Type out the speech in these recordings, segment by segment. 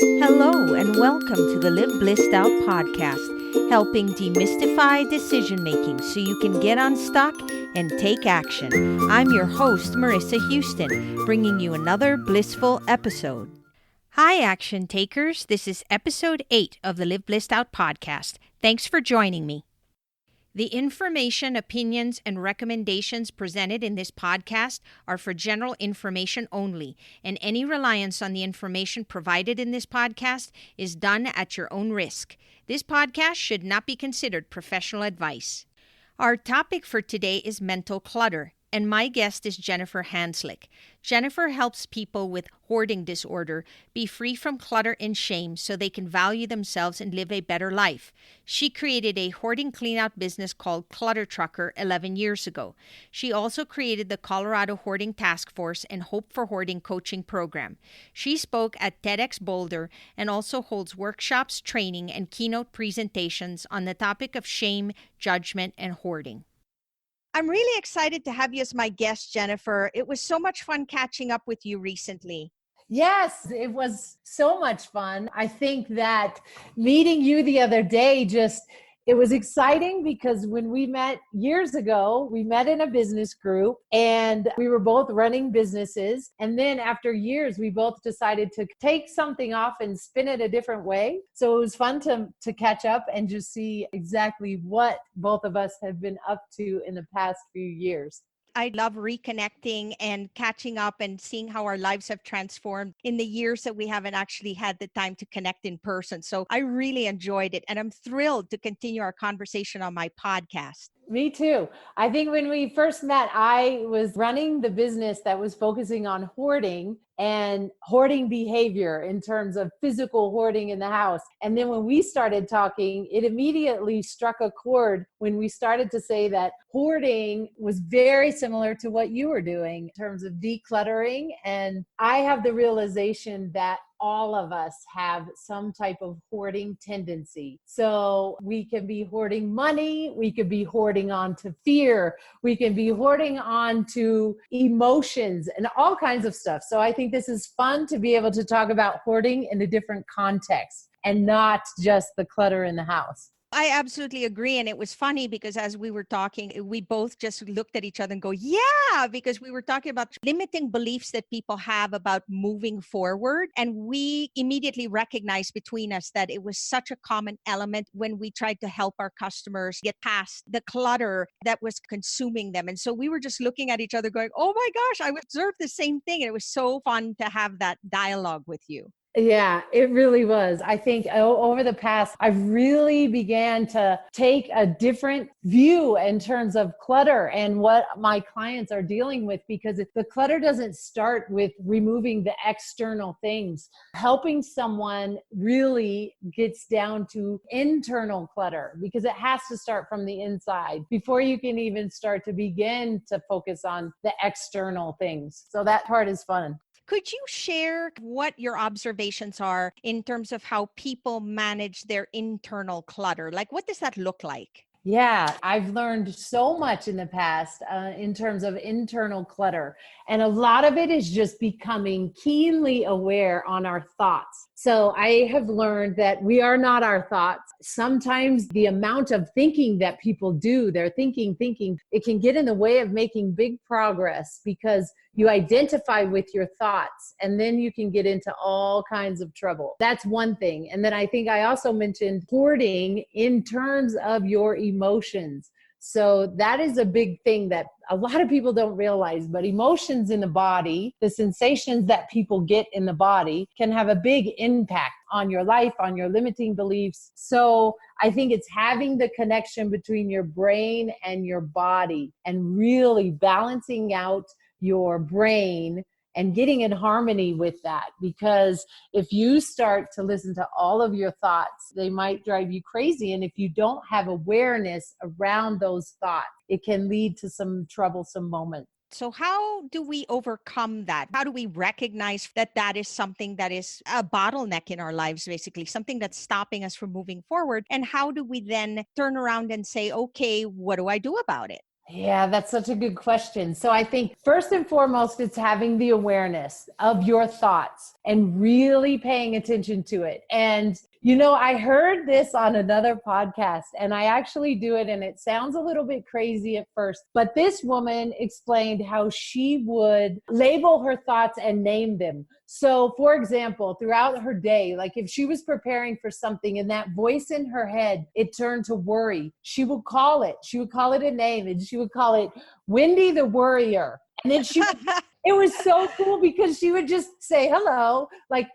Hello, and welcome to the Live Blissed Out podcast, helping demystify decision making so you can get unstuck and take action. I'm your host, Marissa Houston, bringing you another blissful episode. Hi, action takers. This is episode 8 of the Live Blissed Out podcast. Thanks for joining me. The information, opinions, and recommendations presented in this podcast are for general information only, and any reliance on the information provided in this podcast is done at your own risk. This podcast should not be considered professional advice. Our topic for today is mental clutter, and my guest is Jennifer Hanzlick. Jennifer helps people with hoarding disorder be free from clutter and shame so they can value themselves and live a better life. She created a hoarding cleanout business called Clutter Trucker 11 years ago. She also created the Colorado Hoarding Task Force and Hope for Hoarding coaching program. She spoke at TedX Boulder and also holds workshops, training, and keynote presentations on the topic of shame, judgment, and hoarding. I'm really excited to have you as my guest, Jennifer. It was so much fun catching up with you recently. Yes, it was so much fun. I think that meeting you the other day it was exciting because when we met years ago, we met in a business group and we were both running businesses. And then after years, we both decided to take something off and spin it a different way. So it was fun to catch up and just see exactly what both of us have been up to in the past few years. I love reconnecting and catching up and seeing how our lives have transformed in the years that we haven't actually had the time to connect in person. So I really enjoyed it, and I'm thrilled to continue our conversation on my podcast. Me too. I think when we first met, I was running the business that was focusing on hoarding and hoarding behavior in terms of physical hoarding in the house. And then when we started talking, it immediately struck a chord when we started to say that hoarding was very similar to what you were doing in terms of decluttering. And I have the realization that all of us have some type of hoarding tendency. So we can be hoarding money, we could be hoarding onto fear, we can be hoarding onto emotions and all kinds of stuff. So I think this is fun to be able to talk about hoarding in a different context and not just the clutter in the house. I absolutely agree. And it was funny because as we were talking, we both just looked at each other and go, yeah, because we were talking about limiting beliefs that people have about moving forward. And we immediately recognized between us that it was such a common element when we tried to help our customers get past the clutter that was consuming them. And so we were just looking at each other going, oh my gosh, I observed the same thing. And it was so fun to have that dialogue with you. Yeah, it really was. I think over the past, I've really began to take a different view in terms of clutter and what my clients are dealing with, because the clutter doesn't start with removing the external things. Helping someone really gets down to internal clutter because it has to start from the inside before you can even start to begin to focus on the external things. So that part is fun. Could you share what your observations are in terms of how people manage their internal clutter? Like, what does that look like? Yeah, I've learned so much in the past in terms of internal clutter. And a lot of it is just becoming keenly aware on our thoughts. So I have learned that we are not our thoughts. Sometimes the amount of thinking that people do, they're thinking, it can get in the way of making big progress because you identify with your thoughts and then you can get into all kinds of trouble. That's one thing. And then I think I also mentioned hoarding in terms of your emotions. So that is a big thing that a lot of people don't realize, but emotions in the body, the sensations that people get in the body can have a big impact on your life, on your limiting beliefs. So I think it's having the connection between your brain and your body and really balancing out your brain and getting in harmony with that. Because if you start to listen to all of your thoughts, they might drive you crazy. And if you don't have awareness around those thoughts, it can lead to some troublesome moments. So how do we overcome that? How do we recognize that that is something that is a bottleneck in our lives, basically, something that's stopping us from moving forward? And how do we then turn around and say, okay, what do I do about it? Yeah, that's such a good question. So I think first and foremost, it's having the awareness of your thoughts and really paying attention to it. And, I heard this on another podcast and I actually do it, and it sounds a little bit crazy at first, but this woman explained how she would label her thoughts and name them. So, for example, throughout her day, like if she was preparing for something and that voice in her head, it turned to worry, she would call it a name, and she would call it Wendy the Worrier. And then it was so cool because she would just say, hello, like,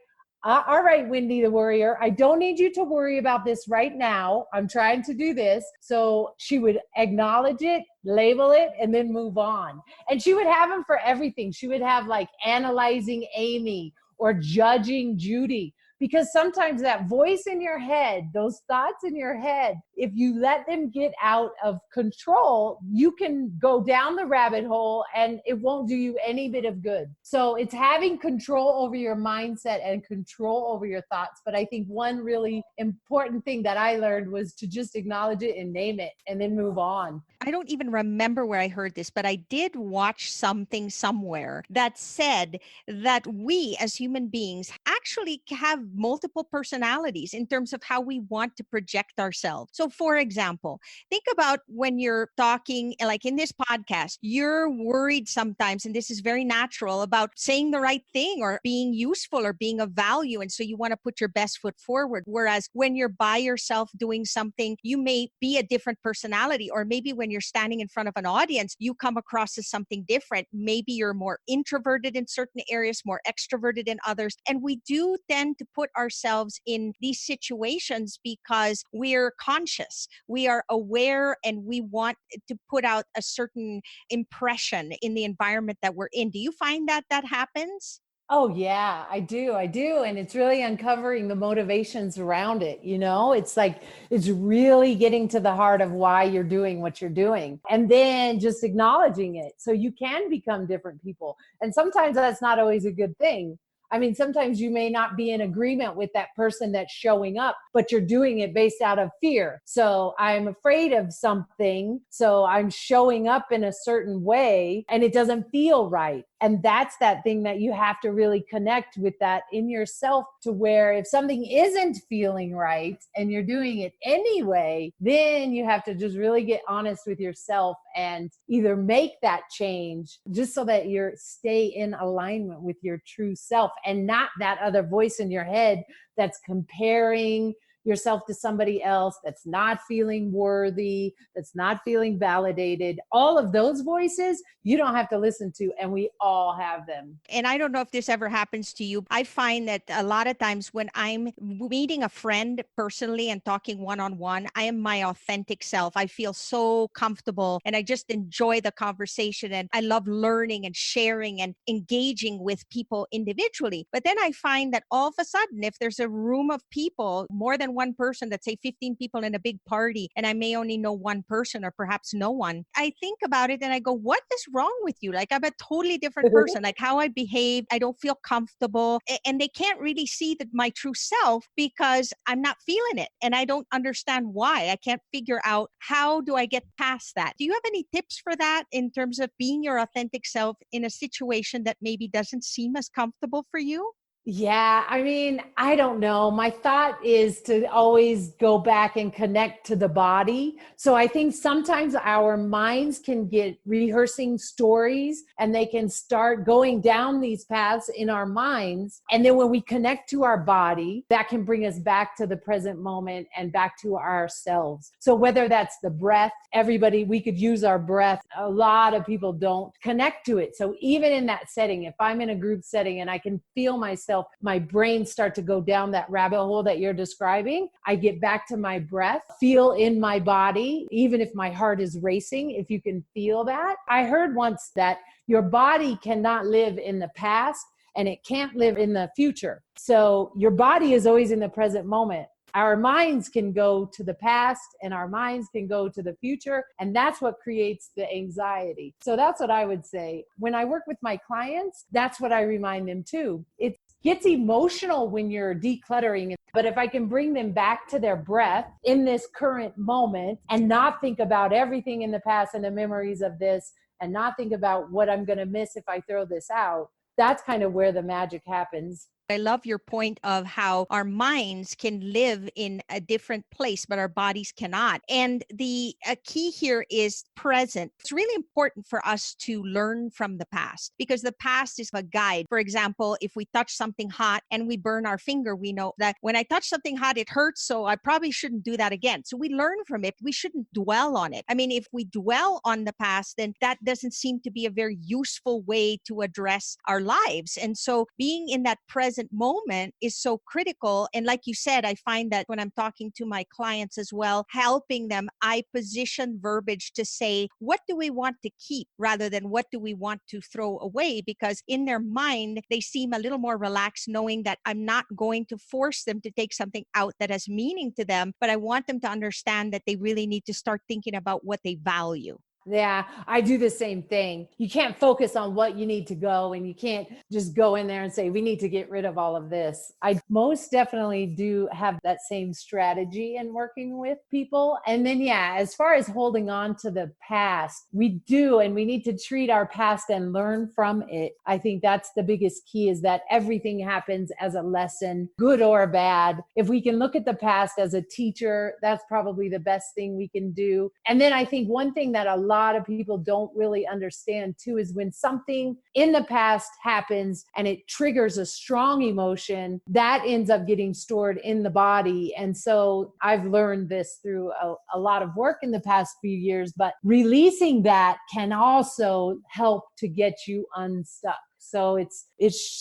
all right, Wendy the Worrier, I don't need you to worry about this right now. I'm trying to do this. So she would acknowledge it, label it, and then move on. And she would have them for everything. She would have like analyzing Amy or judging Judy. Because sometimes that voice in your head, those thoughts in your head, if you let them get out of control, you can go down the rabbit hole and it won't do you any bit of good. So it's having control over your mindset and control over your thoughts. But I think one really important thing that I learned was to just acknowledge it and name it and then move on. I don't even remember where I heard this, but I did watch something somewhere that said that we as human beings actually have multiple personalities in terms of how we want to project ourselves. So, for example, think about when you're talking, like in this podcast, you're worried sometimes, and this is very natural, about saying the right thing or being useful or being of value. And so you want to put your best foot forward. Whereas when you're by yourself doing something, you may be a different personality, or maybe when you're standing in front of an audience, you come across as something different. Maybe you're more introverted in certain areas, more extroverted in others. And we do tend to put ourselves in these situations because we're conscious, we are aware, and we want to put out a certain impression in the environment that we're in. Do you find that that happens? Oh yeah, I do. I do. And it's really uncovering the motivations around it. It's like, it's really getting to the heart of why you're doing what you're doing, and then just acknowledging it so you can become different people. And sometimes that's not always a good thing. I mean, sometimes you may not be in agreement with that person that's showing up, but you're doing it based out of fear. So I'm afraid of something, so I'm showing up in a certain way and it doesn't feel right. And that's that thing that you have to really connect with that in yourself, to where if something isn't feeling right and you're doing it anyway, then you have to just really get honest with yourself and either make that change just so that you stay in alignment with your true self and not that other voice in your head that's comparing yourself to somebody else, that's not feeling worthy, that's not feeling validated. All of those voices you don't have to listen to, and we all have them. And I don't know if this ever happens to you. I find that a lot of times when I'm meeting a friend personally and talking one-on-one, I am my authentic self. I feel so comfortable and I just enjoy the conversation, and I love learning and sharing and engaging with people individually. But then I find that all of a sudden, if there's a room of people, more than one person, let's say 15 people in a big party, and I may only know one person or perhaps no one, I think about it and I go, what is wrong with you? Like, I'm a totally different person. Like, how I behave, I don't feel comfortable. And they can't really see my true self because I'm not feeling it. And I don't understand why. I can't figure out, how do I get past that? Do you have any tips for that in terms of being your authentic self in a situation that maybe doesn't seem as comfortable for you? Yeah, I mean, I don't know. My thought is to always go back and connect to the body. So I think sometimes our minds can get rehearsing stories and they can start going down these paths in our minds. And then when we connect to our body, that can bring us back to the present moment and back to ourselves. So whether that's the breath, we could use our breath. A lot of people don't connect to it. So even in that setting, if I'm in a group setting and I can feel myself, my brain start to go down that rabbit hole that you're describing, I get back to my breath, feel in my body, even if my heart is racing, if you can feel that. I heard once that your body cannot live in the past and it can't live in the future. So your body is always in the present moment. Our minds can go to the past and our minds can go to the future. And that's what creates the anxiety. So that's what I would say. When I work with my clients, that's what I remind them too. It's gets emotional when you're decluttering. But if I can bring them back to their breath in this current moment and not think about everything in the past and the memories of this, and not think about what I'm going to miss if I throw this out, that's kind of where the magic happens. I love your point of how our minds can live in a different place, but our bodies cannot. And the key here is present. It's really important for us to learn from the past, because the past is a guide. For example, if we touch something hot and we burn our finger, we know that when I touch something hot, it hurts, so I probably shouldn't do that again. So we learn from it. We shouldn't dwell on it. I mean, if we dwell on the past, then that doesn't seem to be a very useful way to address our lives. And so being in that present moment is so critical. And like you said, I find that when I'm talking to my clients as well, helping them, I position verbiage to say, what do we want to keep rather than what do we want to throw away? Because in their mind, they seem a little more relaxed, knowing that I'm not going to force them to take something out that has meaning to them, but I want them to understand that they really need to start thinking about what they value. Yeah, I do the same thing. You can't focus on what you need to go, and you can't just go in there and say, we need to get rid of all of this. I most definitely do have that same strategy in working with people. And then, yeah, as far as holding on to the past, we do, and we need to treat our past and learn from it. I think that's the biggest key, is that everything happens as a lesson, good or bad. If we can look at the past as a teacher, that's probably the best thing we can do. And then I think one thing that a lot of people don't really understand too is when something in the past happens and it triggers a strong emotion, that ends up getting stored in the body. And so I've learned this through a lot of work in the past few years, but releasing that can also help to get you unstuck. So it's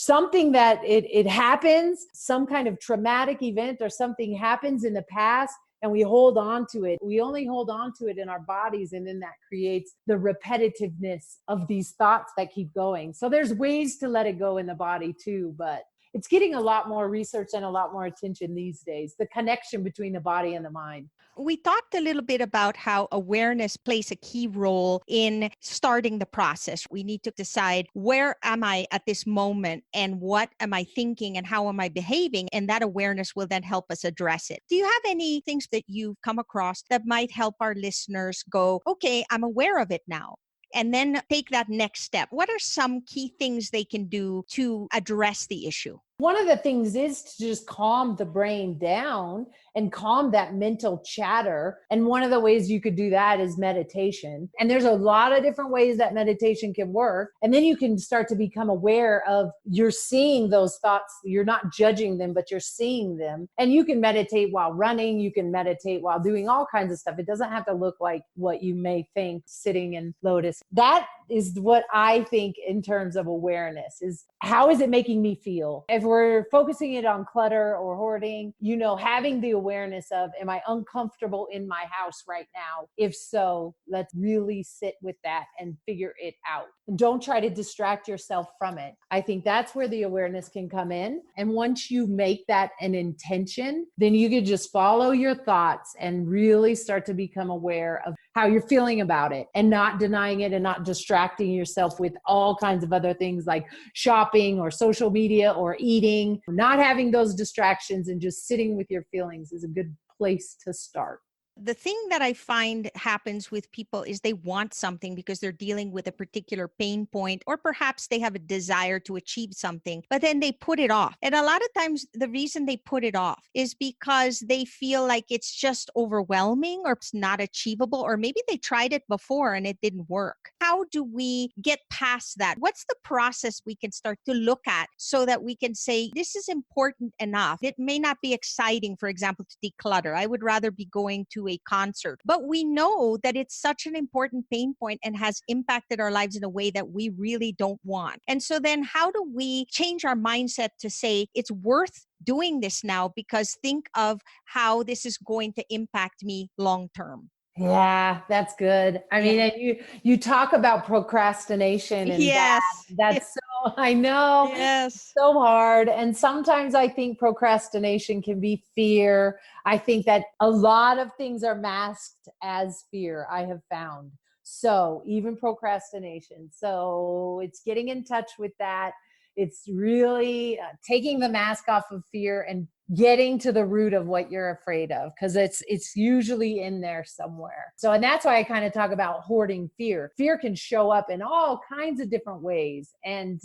something that it happens, some kind of traumatic event or something happens in the past, and we hold on to it. We only hold on to it in our bodies, and then that creates the repetitiveness of these thoughts that keep going. So there's ways to let it go in the body too, but it's getting a lot more research and a lot more attention these days, the connection between the body and the mind. We talked a little bit about how awareness plays a key role in starting the process. We need to decide, where am I at this moment and what am I thinking and how am I behaving? And that awareness will then help us address it. Do you have any things that you've come across that might help our listeners go, okay, I'm aware of it now, and then take that next step? What are some key things they can do to address the issue? One of the things is to just calm the brain down and calm that mental chatter. And one of the ways you could do that is meditation. And there's a lot of different ways that meditation can work. And then you can start to become aware of, you're seeing those thoughts. You're not judging them, but you're seeing them. And you can meditate while running. You can meditate while doing all kinds of stuff. It doesn't have to look like what you may think sitting in lotus. That is what I think in terms of awareness, is how is it making me feel? If we're focusing it on clutter or hoarding, having the awareness of, am I uncomfortable in my house right now? If so, let's really sit with that and figure it out. Don't try to distract yourself from it. I think that's where the awareness can come in. And once you make that an intention, then you can just follow your thoughts and really start to become aware of how you're feeling about it, and not denying it and not distracting yourself with all kinds of other things like shopping or social media or eating. Not having those distractions and just sitting with your feelings is a good place to start. The thing that I find happens with people is they want something because they're dealing with a particular pain point, or perhaps they have a desire to achieve something, but then they put it off. And a lot of times the reason they put it off is because they feel like it's just overwhelming or it's not achievable, or maybe they tried it before and it didn't work. How do we get past that? What's the process we can start to look at so that we can say, this is important enough? It may not be exciting, for example, to declutter. I would rather be going to a concert, but we know that it's such an important pain point and has impacted our lives in a way that we really don't want. And so then how do we change our mindset to say it's worth doing this now, because think of how this is going to impact me long term? Yeah, that's good. I mean, and you talk about procrastination, and Yes. that's so, I know, Yes. so hard. And sometimes I think procrastination can be fear. I think that a lot of things are masked as fear, I have found. So even procrastination. So it's getting in touch with that, It's really taking the mask off of fear and getting to the root of what you're afraid of, because it's usually in there somewhere. So, and that's why I kind of talk about hoarding fear. Fear can show up in all kinds of different ways. And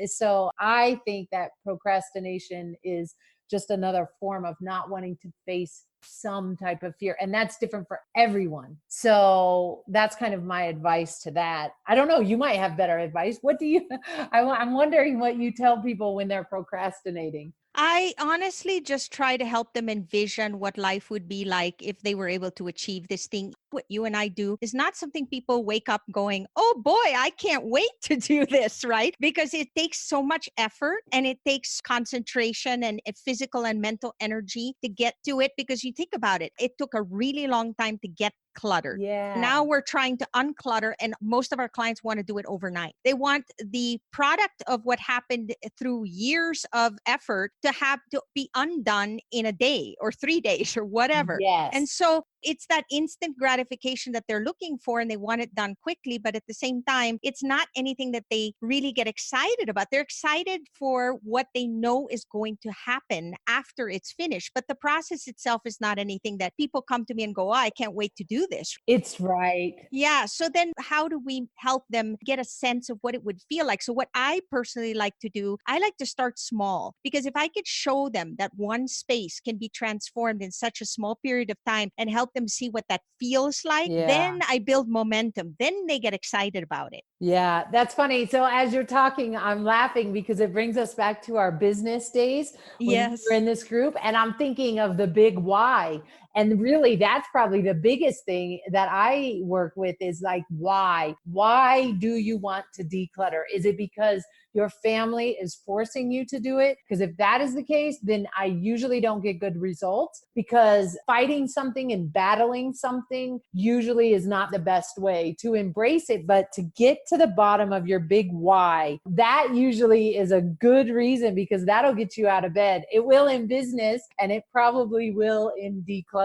so I think that procrastination is just another form of not wanting to face some type of fear. And that's different for everyone. So that's kind of my advice to that. I don't know, you might have better advice. What do you, I'm wondering what you tell people when they're procrastinating. I honestly just try to help them envision what life would be like if they were able to achieve this thing. What you and I do is not something people wake up going, oh boy, I can't wait to do this, right? Because it takes so much effort and it takes concentration and physical and mental energy to get to it. Because you think about it, it took a really long time to get cluttered. Yeah. Now we're trying to unclutter, and most of our clients want to do it overnight. They want the product of what happened through years of effort to have to be undone in a day or 3 days or whatever. Yes. And so it's that instant gratification that they're looking for, and they want it done quickly. But at the same time, it's not anything that they really get excited about. They're excited for what they know is going to happen after it's finished. But the process itself is not anything that people come to me and go, oh, I can't wait to do this. It's right. Yeah. So then how do we help them get a sense of what it would feel like? So what I personally like to do, I like to start small, because if I could show them that one space can be transformed in such a small period of time and help them see what that feels like, then I build momentum. Then they get excited about it. Yeah, that's funny. So as you're talking, I'm laughing because it brings us back to our business days when Yes. we're in this group. And I'm thinking of the big why. And really, that's probably the biggest thing that I work with is like, why? Why do you want to declutter? Is it because your family is forcing you to do it? Because if that is the case, then I usually don't get good results, because fighting something and battling something usually is not the best way to embrace it. But to get to the bottom of your big why, that usually is a good reason, because that'll get you out of bed. It will in business, and it probably will in decluttering.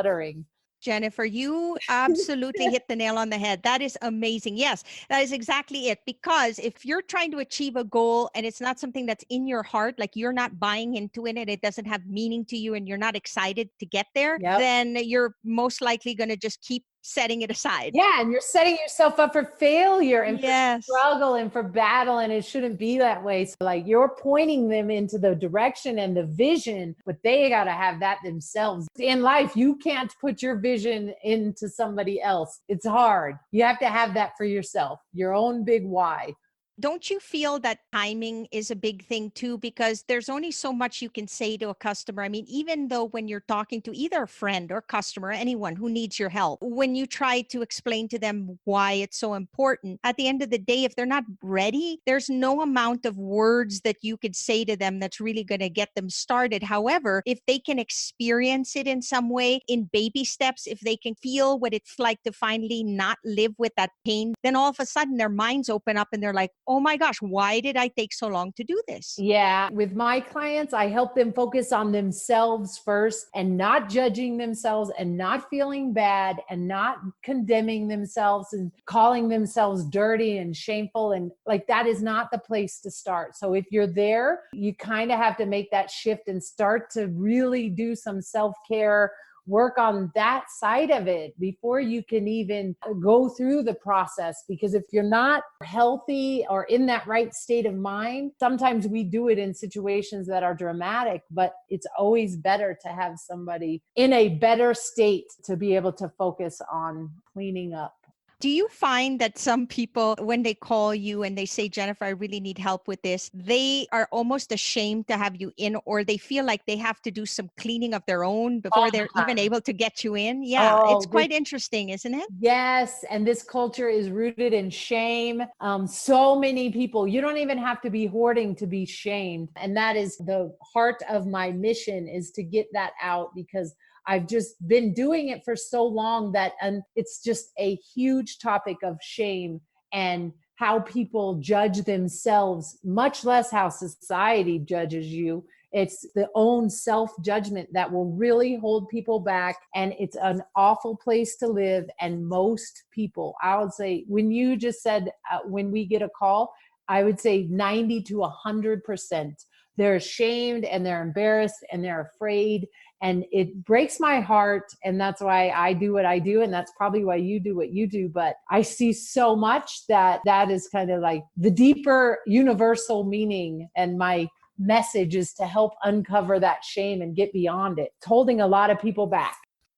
Jennifer, you absolutely hit the nail on the head. That is amazing. Yes, that is exactly it. Because if you're trying to achieve a goal and it's not something that's in your heart, like you're not buying into it and it doesn't have meaning to you and you're not excited to get there, then you're most likely going to just keep setting it aside. Yeah, and you're setting yourself up for failure and Yes. for struggle and for battle, and it shouldn't be that way. So like, you're pointing them into the direction and the vision, but they got to have that themselves. In life, you can't put your vision into somebody else. It's hard. You have to have that for yourself, your own big why. Don't you feel that timing is a big thing too? Because there's only so much you can say to a customer. I mean, even though when you're talking to either a friend or customer, anyone who needs your help, when you try to explain to them why it's so important, at the end of the day, if they're not ready, there's no amount of words that you could say to them that's really going to get them started. However, if they can experience it in some way, in baby steps, if they can feel what it's like to finally not live with that pain, then all of a sudden their minds open up and they're like, oh my gosh, why did I take so long to do this? Yeah. With my clients, I help them focus on themselves first and not judging themselves and not feeling bad and not condemning themselves and calling themselves dirty and shameful. And like, that is not the place to start. So if you're there, you kind of have to make that shift and start to really do some self-care, work on that side of it before you can even go through the process. Because if you're not healthy or in that right state of mind, sometimes we do it in situations that are dramatic, but it's always better to have somebody in a better state to be able to focus on cleaning up. Do you find that some people, when they call you and they say, Jennifer, I really need help with this, they are almost ashamed to have you in, or they feel like they have to do some cleaning of their own before they're even able to get you in? Yeah, it's quite interesting, isn't it? Yes. And this culture is rooted in shame. So many people, you don't even have to be hoarding to be shamed. And that is the heart of my mission, is to get that out, because I've just been doing it for so long that it's just a huge topic of shame and how people judge themselves, much less how society judges you. It's the own self-judgment that will really hold people back. And it's an awful place to live. And most people, I would say, when you just said, when we get a call, I would say 90 to 100%. They're ashamed and they're embarrassed and they're afraid. And it breaks my heart. And that's why I do what I do. And that's probably why you do what you do. But I see so much that is kind of like the deeper universal meaning. And my message is to help uncover that shame and get beyond it. It's holding a lot of people back.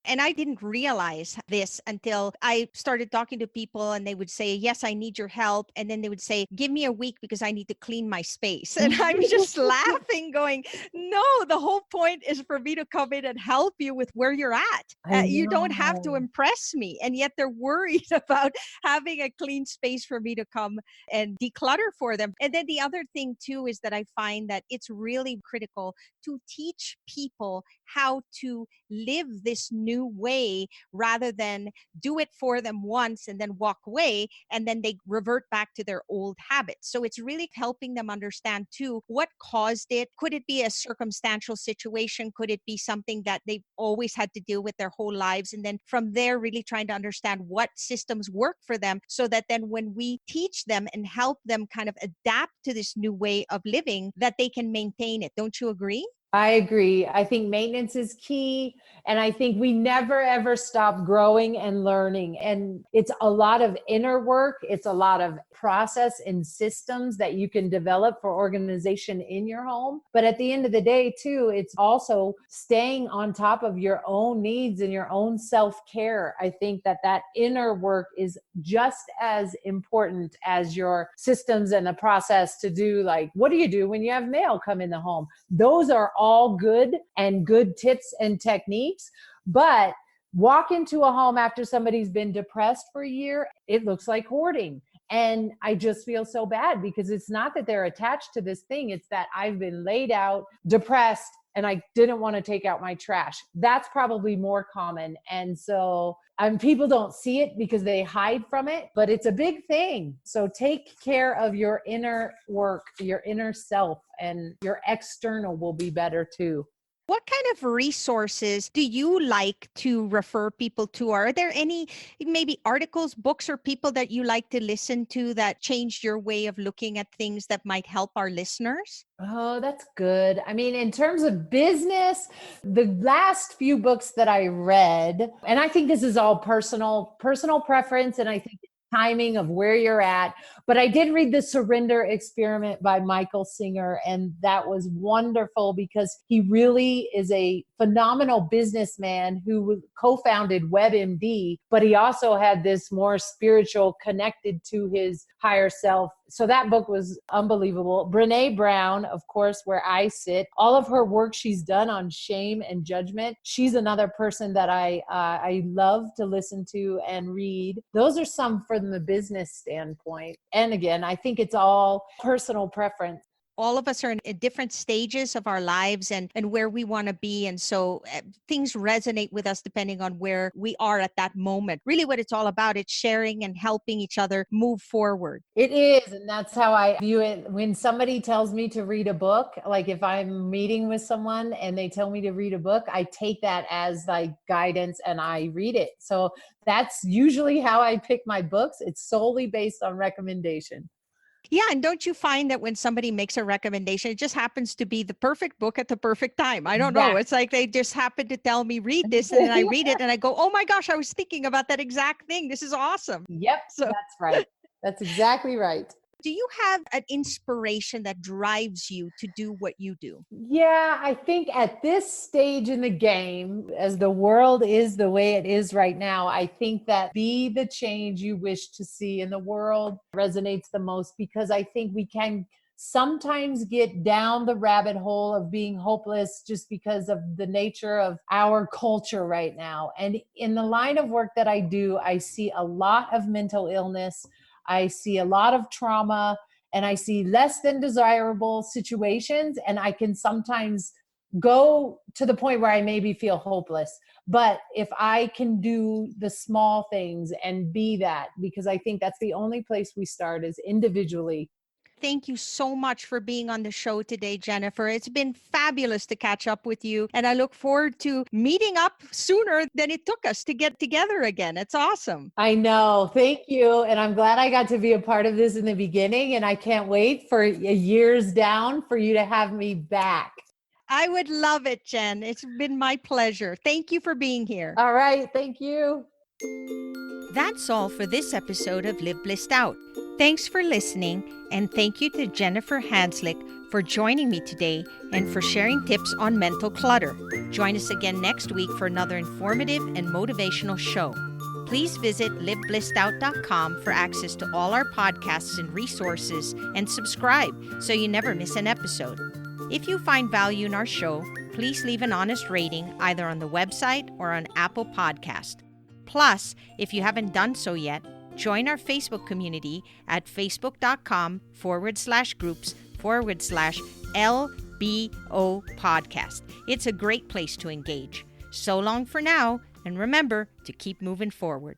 And I didn't realize this until I started talking to people and they would say, yes, I need your help. And then they would say, give me a week because I need to clean my space. And I'm just laughing going, no, the whole point is for me to come in and help you with where you're at. You don't have to impress me. And yet they're worried about having a clean space for me to come and declutter for them. And then the other thing too is that I find that it's really critical to teach people how to live this new way rather than do it for them once and then walk away and then they revert back to their old habits. So it's really helping them understand too what caused it. Could it be a circumstantial situation? Could it be something that they've always had to deal with their whole lives? And then from there, really trying to understand what systems work for them so that then when we teach them and help them kind of adapt to this new way of living, that they can maintain it. Don't you agree? I agree. I think maintenance is key. And I think we never, ever stop growing and learning. And it's a lot of inner work. It's a lot of process and systems that you can develop for organization in your home. But at the end of the day, too, it's also staying on top of your own needs and your own self-care. I think that inner work is just as important as your systems and the process to do, like, what do you do when you have mail come in the home? Those are all good and good tips and techniques, but walk into a home after somebody's been depressed for a year, it looks like hoarding. And I just feel so bad because it's not that they're attached to this thing. It's that I've been laid out, depressed, and I didn't want to take out my trash. That's probably more common. And so people don't see it because they hide from it, but it's a big thing. So take care of your inner work, your inner self, and your external will be better too. What kind of resources do you like to refer people to? Are there any maybe articles, books, or people that you like to listen to that changed your way of looking at things that might help our listeners? Oh, that's good. I mean, in terms of business, the last few books that I read, and I think this is all personal preference, and I think timing of where you're at. But I did read The Surrender Experiment by Michael Singer, and that was wonderful because he really is a phenomenal businessman who co-founded WebMD, but he also had this more spiritual connected to his higher self. So that book was unbelievable. Brene Brown, of course, where I sit, all of her work she's done on shame and judgment. She's another person that I love to listen to and read. Those are some from the business standpoint. And again, I think it's all personal preference. All of us are in different stages of our lives and where we want to be. And so things resonate with us depending on where we are at that moment. Really what it's all about, it's sharing and helping each other move forward. It is. And that's how I view it. When somebody tells me to read a book, like if I'm meeting with someone and they tell me to read a book, I take that as like guidance and I read it. So that's usually how I pick my books. It's solely based on recommendation. Yeah. And don't you find that when somebody makes a recommendation, it just happens to be the perfect book at the perfect time? I don't know. It's like they just happen to tell me, read this, and then I read it and I go, oh my gosh, I was thinking about that exact thing. This is awesome. Yep. So that's right. That's exactly right. Do you have an inspiration that drives you to do what you do? Yeah, I think at this stage in the game, as the world is the way it is right now, I think that be the change you wish to see in the world resonates the most, because I think we can sometimes get down the rabbit hole of being hopeless just because of the nature of our culture right now. And in the line of work that I do, I see a lot of mental illness. I see a lot of trauma, and I see less than desirable situations. And I can sometimes go to the point where I maybe feel hopeless. But if I can do the small things and be that, because I think that's the only place we start is individually. Thank you so much for being on the show today, Jennifer. It's been fabulous to catch up with you, and I look forward to meeting up sooner than it took us to get together again. It's awesome. I know. Thank you. And I'm glad I got to be a part of this in the beginning. And I can't wait for years down for you to have me back. I would love it, Jen. It's been my pleasure. Thank you for being here. All right. Thank you. That's all for this episode of Live Blissed Out. Thanks for listening, and thank you to Jennifer Hanzlick for joining me today and for sharing tips on mental clutter. Join us again next week for another informative and motivational show. Please visit liveblисsedout.com for access to all our podcasts and resources, and subscribe so you never miss an episode. If you find value in our show, please leave an honest rating either on the website or on Apple Podcast. Plus, if you haven't done so yet, join our Facebook community at facebook.com/groups/LBO podcast. It's a great place to engage. So long for now, and remember to keep moving forward.